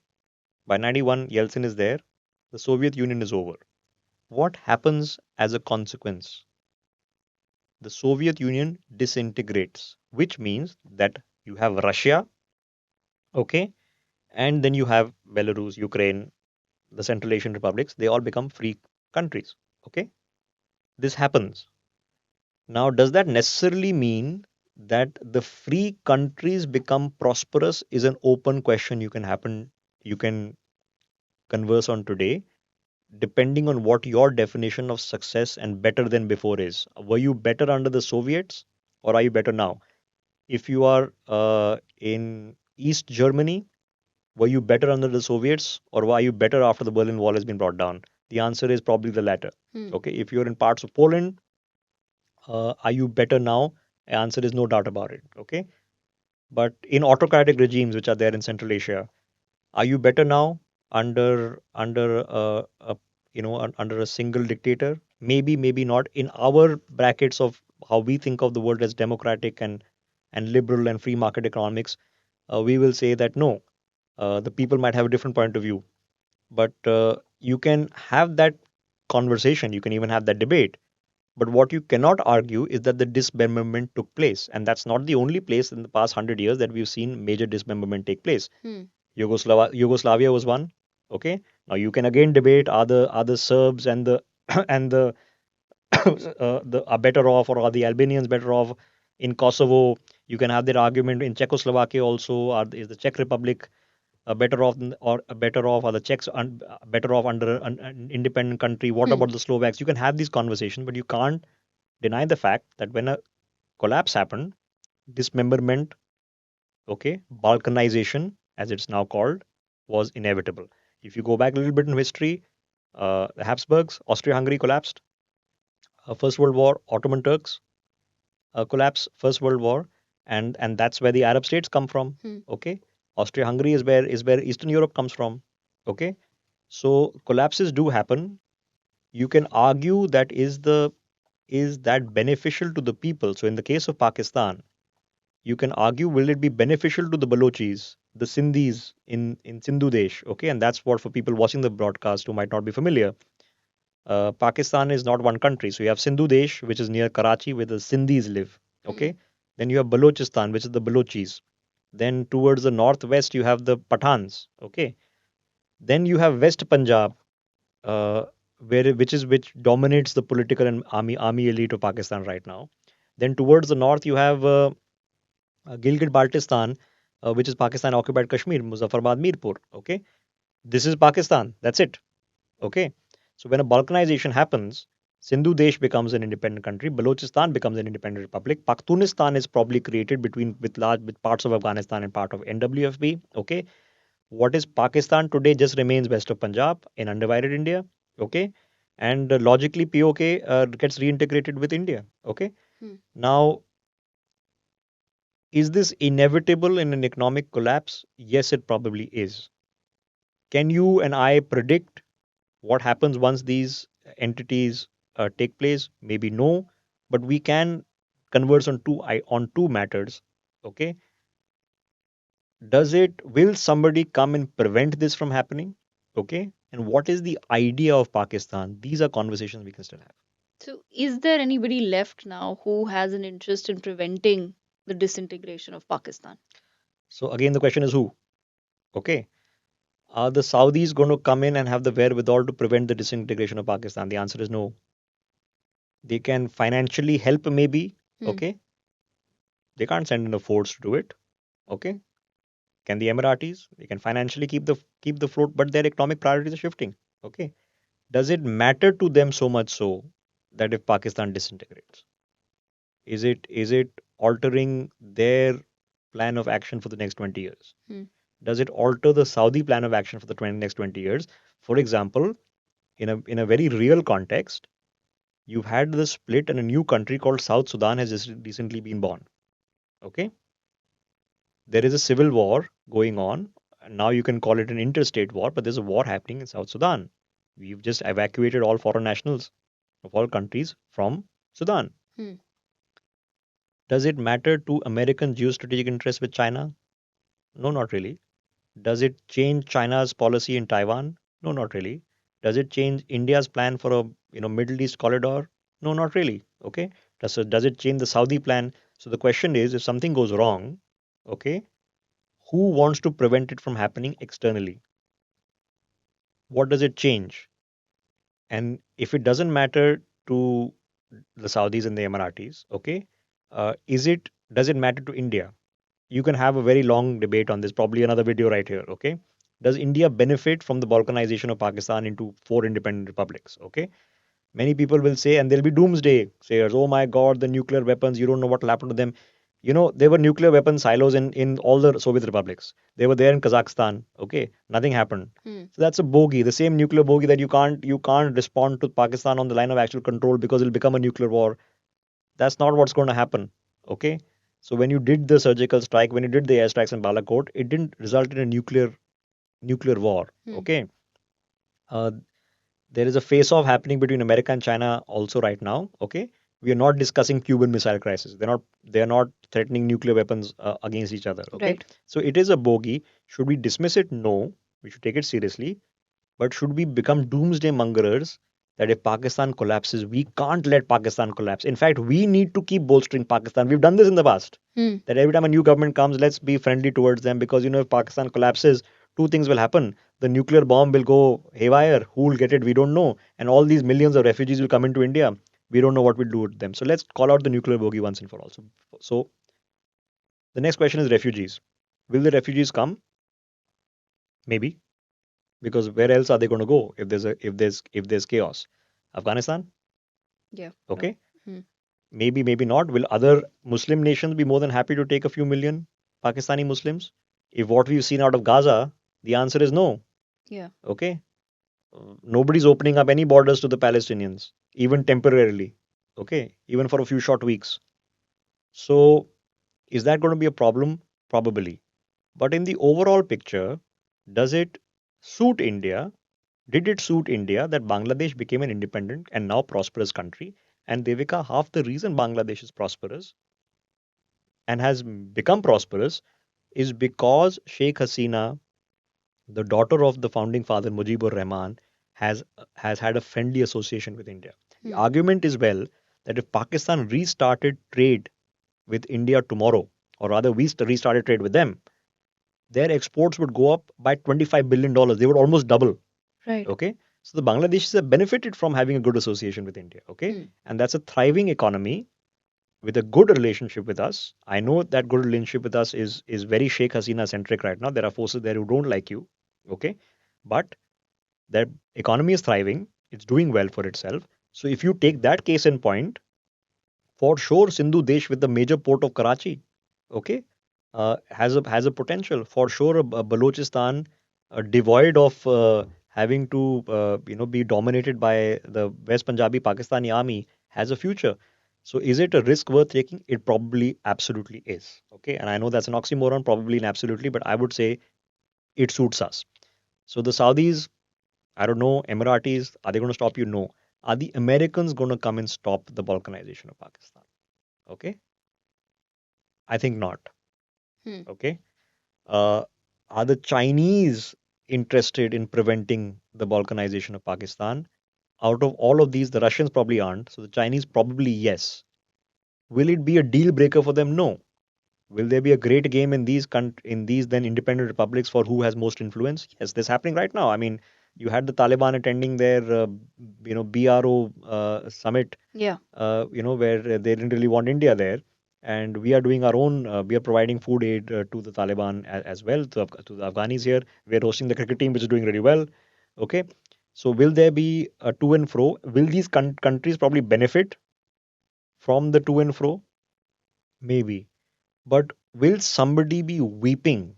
by 91 Yeltsin is there, the Soviet Union is over. What happens as a consequence? The Soviet Union disintegrates, which means that you have Russia, okay, and then you have Belarus, Ukraine, the Central Asian republics, they all become free countries. Okay, this happens. Now, does that necessarily mean that the free countries become prosperous? Is an open question you can converse on today, depending on what your definition of success and better than before is. Were you better under the Soviets, or are you better now? If you are in East Germany, were you better under the Soviets, or were you better after the Berlin Wall has been brought down? The answer is probably the latter. Hmm. Okay, if you're in parts of Poland, are you better now? The answer is no doubt about it. Okay, but in autocratic regimes which are there in Central Asia, are you better now under a under a single dictator? Maybe, maybe not. In our brackets of how we think of the world as democratic and liberal and free market economics, we will say that no, the people might have a different point of view, but you can have that conversation, you can even have that debate, but what you cannot argue is that the dismemberment took place, and that's not the only place in the past 100 years that we've seen major dismemberment take place. Hmm. Yugoslavia was one, okay, Now you can again debate are the Serbs and the and the the are better off, or are the Albanians better off in Kosovo? You can have that argument in Czechoslovakia also. Is the Czech Republic better off or better off? Are the Czechs better off under an independent country? What Hmm. about the Slovaks? You can have these conversations, but you can't deny the fact that when a collapse happened, dismemberment, okay, Balkanization, as it's now called, was inevitable. If you go back a little bit in history, the Habsburgs, Austria-Hungary collapsed. First World War, Ottoman Turks collapse, First World War, and that's where the Arab states come from. Hmm. Okay, Austria-Hungary is where Eastern Europe comes from. Okay, so collapses do happen. You can argue that is that beneficial to the people. So in the case of Pakistan, you can argue, will it be beneficial to the Balochis, the Sindhis in Sindhu Desh? Okay, and that's what, for people watching the broadcast who might not be familiar, Pakistan is not one country. So you have Sindhu Desh, which is near Karachi, where the Sindhis live. Hmm. Okay. Then you have Balochistan, which is the Balochis. Then towards the northwest, you have the Pathans. Okay. Then you have West Punjab, uh, which dominates the political and army elite of Pakistan right now. Then towards the north, you have Gilgit Baltistan, which is Pakistan occupied Kashmir, Muzaffarabad, Mirpur. Okay. This is Pakistan. That's it. Okay. So when a balkanization happens, Sindhu Desh becomes an independent country, Balochistan becomes an independent republic, Pakhtunistan is probably created with parts of Afghanistan and part of NWFB. Okay. What is Pakistan today just remains west of Punjab in undivided India. Okay. And logically, POK gets reintegrated with India. Okay. Hmm. Now, is this inevitable in an economic collapse? Yes, it probably is. Can you and I predict what happens once these entities take place? Maybe no, but we can converse on two matters. Okay, will somebody come and prevent this from happening? Okay, and what is the idea of Pakistan? These are conversations we can still have. So, is there anybody left now who has an interest in preventing the disintegration of Pakistan? So again, the question is who? Okay, are the Saudis going to come in and have the wherewithal to prevent the disintegration of Pakistan? The answer is no. They can financially help, maybe. Hmm. Okay, they can't send in a force to do it. Okay, can the Emiratis? They can financially keep the float, but their economic priorities are shifting. Okay, does it matter to them so much so that if Pakistan disintegrates, is it altering their plan of action for the next 20 years? Hmm. Does it alter the Saudi plan of action for the next 20 years? For example, in a very real context, you've had the split, and a new country called South Sudan has just recently been born. Okay, there is a civil war going on. Now you can call it an interstate war, but there's a war happening in South Sudan. We've just evacuated all foreign nationals of all countries from Sudan. Hmm. Does it matter to American geostrategic interests with China? No, not really. Does it change China's policy in Taiwan? No, not really. Does it change India's plan for a Middle East corridor? No, not really. Okay. Does it change the Saudi plan? So the question is, if something goes wrong, okay, who wants to prevent it from happening externally? What does it change? And if it doesn't matter to the Saudis and the Emiratis, okay, does it matter to India? You can have a very long debate on this, probably another video right here. Okay, does India benefit from the balkanization of Pakistan into four independent republics? Okay, many people will say, and there'll be doomsday sayers, oh my God, the nuclear weapons, you don't know what will happen to them. There were nuclear weapon silos in all the Soviet republics. They were there in Kazakhstan. Okay, nothing happened. Hmm. So that's a bogey, the same nuclear bogey that you can't respond to Pakistan on the line of actual control because it'll become a nuclear war. That's not what's going to happen. Okay, so when you did the surgical strike, when you did the airstrikes in Balakot, it didn't result in a nuclear war. Hmm. Okay, uh, there is a face-off happening between America and China also right now. Okay, we are not discussing Cuban Missile Crisis. They're not threatening nuclear weapons against each other. Okay, Right. so it is a bogey. Should we dismiss it? No, we should take it seriously. But should we become doomsday mongerers that if Pakistan collapses, we can't let Pakistan collapse? In fact, we need to keep bolstering Pakistan. We've done this in the past. Hmm. That every time a new government comes, let's be friendly towards them because if Pakistan collapses, two things will happen. The nuclear bomb will go haywire. Who will get it? We don't know. And all these millions of refugees will come into India. We don't know what we'll do with them. So let's call out the nuclear bogey once and for all. So the next question is refugees. Will the refugees come? Maybe, because where else are they going to go if there's chaos? Afghanistan? Yeah. Okay. Hmm. Maybe, maybe not. Will other Muslim nations be more than happy to take a few million Pakistani Muslims? If what we've seen out of Gaza, the answer is no. Yeah. Okay. Nobody's opening up any borders to the Palestinians, even temporarily. Okay. Even for a few short weeks. So, is that going to be a problem? Probably. But in the overall picture, does it suit India? Did it suit India that Bangladesh became an independent and now prosperous country? And Devika, half the reason Bangladesh is prosperous and has become prosperous is because Sheikh Hasina, the daughter of the founding father Mujibur Rahman, has had a friendly association with India. The Hmm. argument is well that if Pakistan restarted trade with India tomorrow, or rather restarted trade with them, their exports would go up by $25 billion. They would almost double. Right. Okay. So the Bangladeshis have benefited from having a good association with India. Okay. Hmm. And that's a thriving economy with a good relationship with us. I know that good relationship with us is very Sheikh Hasina centric right now. There are forces there who don't like you. Okay. But that economy is thriving. It's doing well for itself. So if you take that case in point, for sure, Sindhu Desh with the major port of Karachi, okay, has a potential. For sure, a Balochistan devoid of having to be dominated by the West Punjabi Pakistani army has a future. So is it a risk worth taking? It probably absolutely is. Okay, and I know that's an oxymoron, probably and absolutely, but I would say it suits us. So the Saudis, I don't know, Emiratis, are they going to stop you? No. Are the Americans going to come and stop the balkanization of Pakistan? Okay, I think not. Hmm. Okay. Uh, are the Chinese interested in preventing the balkanization of Pakistan? Out of all of these, the Russians probably aren't. So the Chinese probably yes. Will it be a deal breaker for them? No. Will there be a great game in these then independent republics for who has most influence? Yes, this happening right now. I mean, you had the Taliban attending their BRO summit, Yeah. where they didn't really want India there. And we are doing our own, we are providing food aid to the Taliban as well, to the Afghanis here. We're hosting the cricket team, which is doing really well. Okay. So, will there be a to and fro? Will these countries probably benefit from the to and fro? Maybe. But will somebody be weeping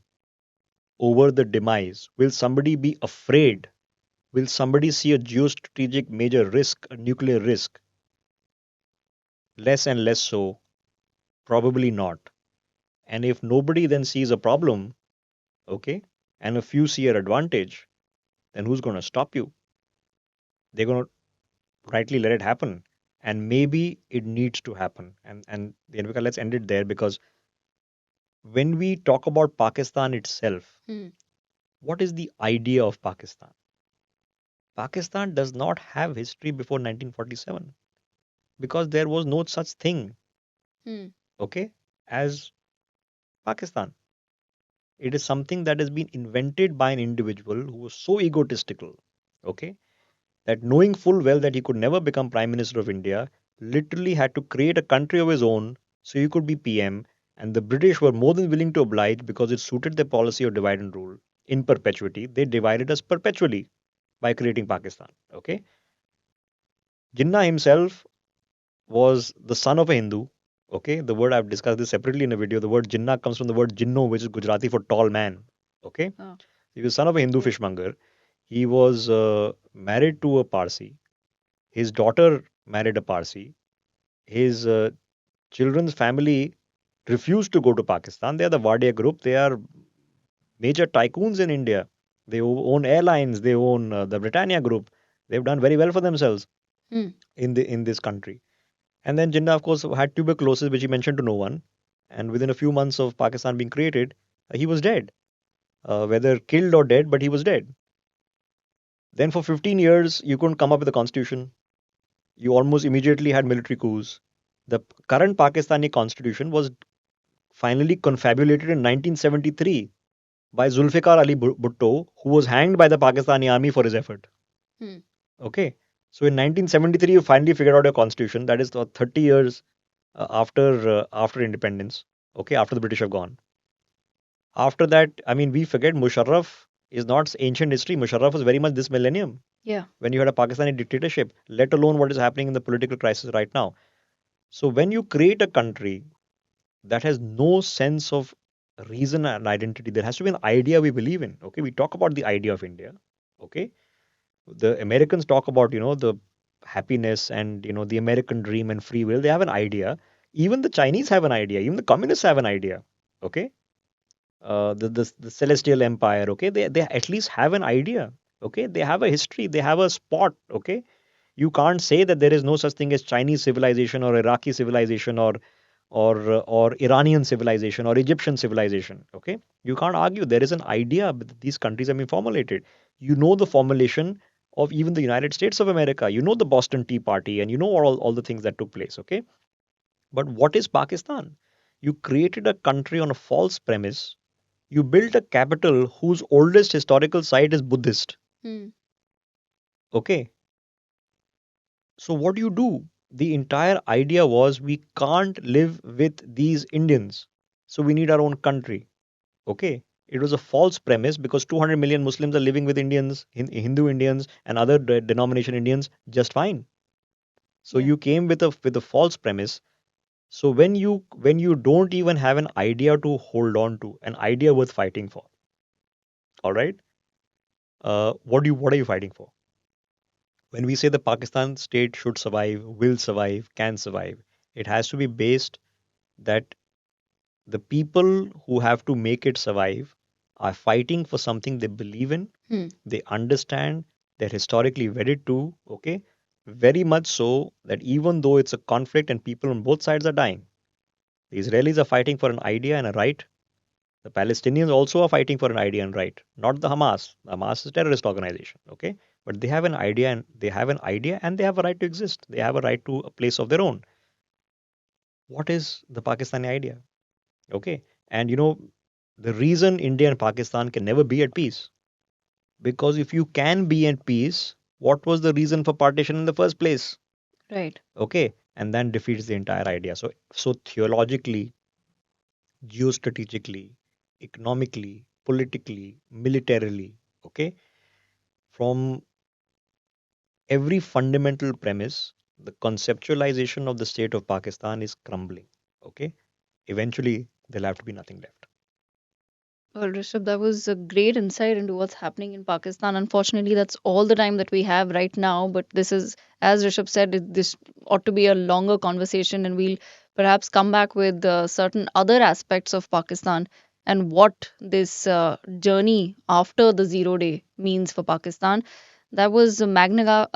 over the demise? Will somebody be afraid? Will somebody see a geostrategic major risk, a nuclear risk? Less and less so. Probably not. And if nobody then sees a problem, okay, and a few see an advantage, then who's going to stop you? They're going to rightly let it happen. And maybe it needs to happen. And Devika, let's end it there because when we talk about Pakistan itself, Hmm. what is the idea of Pakistan? Pakistan does not have history before 1947 because there was no such thing, Hmm. okay, as Pakistan. It is something that has been invented by an individual who was so egotistical, okay, that knowing full well that he could never become Prime Minister of India, literally had to create a country of his own so he could be PM. And the British were more than willing to oblige because it suited their policy of divide and rule in perpetuity. They divided us perpetually by creating Pakistan. Okay. Jinnah himself was the son of a Hindu. Okay. The word I've discussed this separately in a video. The word Jinnah comes from the word Jinno, which is Gujarati for tall man. Okay. Oh. He was son of a Hindu Okay. fishmonger. He was married to a Parsi. His daughter married a Parsi. His children's family refused to go to Pakistan. They are the Wadia group. They are major tycoons in India. They own airlines. They own the Britannia group. They've done very well for themselves Hmm. in this country. And then Jinnah, of course, had tuberculosis, which he mentioned to no one. And within a few months of Pakistan being created, he was dead. Whether killed or dead, but he was dead. Then for 15 years, you couldn't come up with a constitution. You almost immediately had military coups. The current Pakistani constitution was finally confabulated in 1973. by Zulfikar Ali Bhutto, who was hanged by the Pakistani army for his effort. Hmm. Okay. So in 1973, you finally figured out your constitution. That is 30 years after independence. Okay, after the British have gone. After that, I mean, we forget Musharraf is not ancient history. Musharraf was very much this millennium Yeah. when you had a Pakistani dictatorship, let alone what is happening in the political crisis right now. So when you create a country that has no sense of reason and identity, there has to be an idea we believe in. Okay, we talk about the idea of India. Okay, the Americans talk about the happiness and the American dream and free will. They have an idea. Even the Chinese have an idea. Even the communists have an idea. Okay, the celestial empire. Okay, they at least have an idea. Okay, they have a history. They have a spot. Okay, you can't say that there is no such thing as Chinese civilization or Iraqi civilization or Iranian civilization or Egyptian civilization. Okay, you can't argue. There is an idea that these countries have been formulated. You know the formulation of even the United States of America. You know the Boston Tea Party, and you know all the things that took place. Okay, but what is Pakistan? You created a country on a false premise. You built a capital whose oldest historical site is Buddhist. Hmm. Okay, so what do you do? The entire idea was we can't live with these Indians. So we need our own country. Okay. It was a false premise because 200 million Muslims are living with Indians, Hindu Indians, and other denomination Indians just fine. So Yeah. you came with a false premise. So when you don't even have an idea to hold on to, an idea worth fighting for, all right, what are you fighting for? When we say the Pakistan state should survive, will survive, can survive, it has to be based that the people who have to make it survive are fighting for something they believe in, Hmm. they understand, they're historically wedded to, okay? Very much so that even though it's a conflict and people on both sides are dying, the Israelis are fighting for an idea and a right. The Palestinians also are fighting for an idea and right, not the Hamas. The Hamas is a terrorist organization, okay? But they have an idea and they have a right to exist. They have a right to a place of their own. What is the Pakistani idea? Okay. And the reason India and Pakistan can never be at peace, because if you can be at peace, what was the reason for partition in the first place? Right. Okay. And then defeats the entire idea. So theologically, geostrategically, economically, politically, militarily, okay, from every fundamental premise, the conceptualization of the state of Pakistan is crumbling. Okay. Eventually, there'll have to be nothing left. Well, Rishabh, that was a great insight into what's happening in Pakistan. Unfortunately, that's all the time that we have right now. But this is, as Rishabh said, this ought to be a longer conversation, and we'll perhaps come back with certain other aspects of Pakistan and what this journey after the zero day means for Pakistan. That was Magna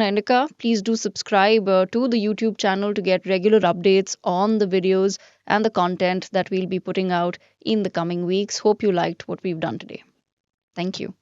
Indica. Please do subscribe to the YouTube channel to get regular updates on the videos and the content that we'll be putting out in the coming weeks. Hope you liked what we've done today. Thank you.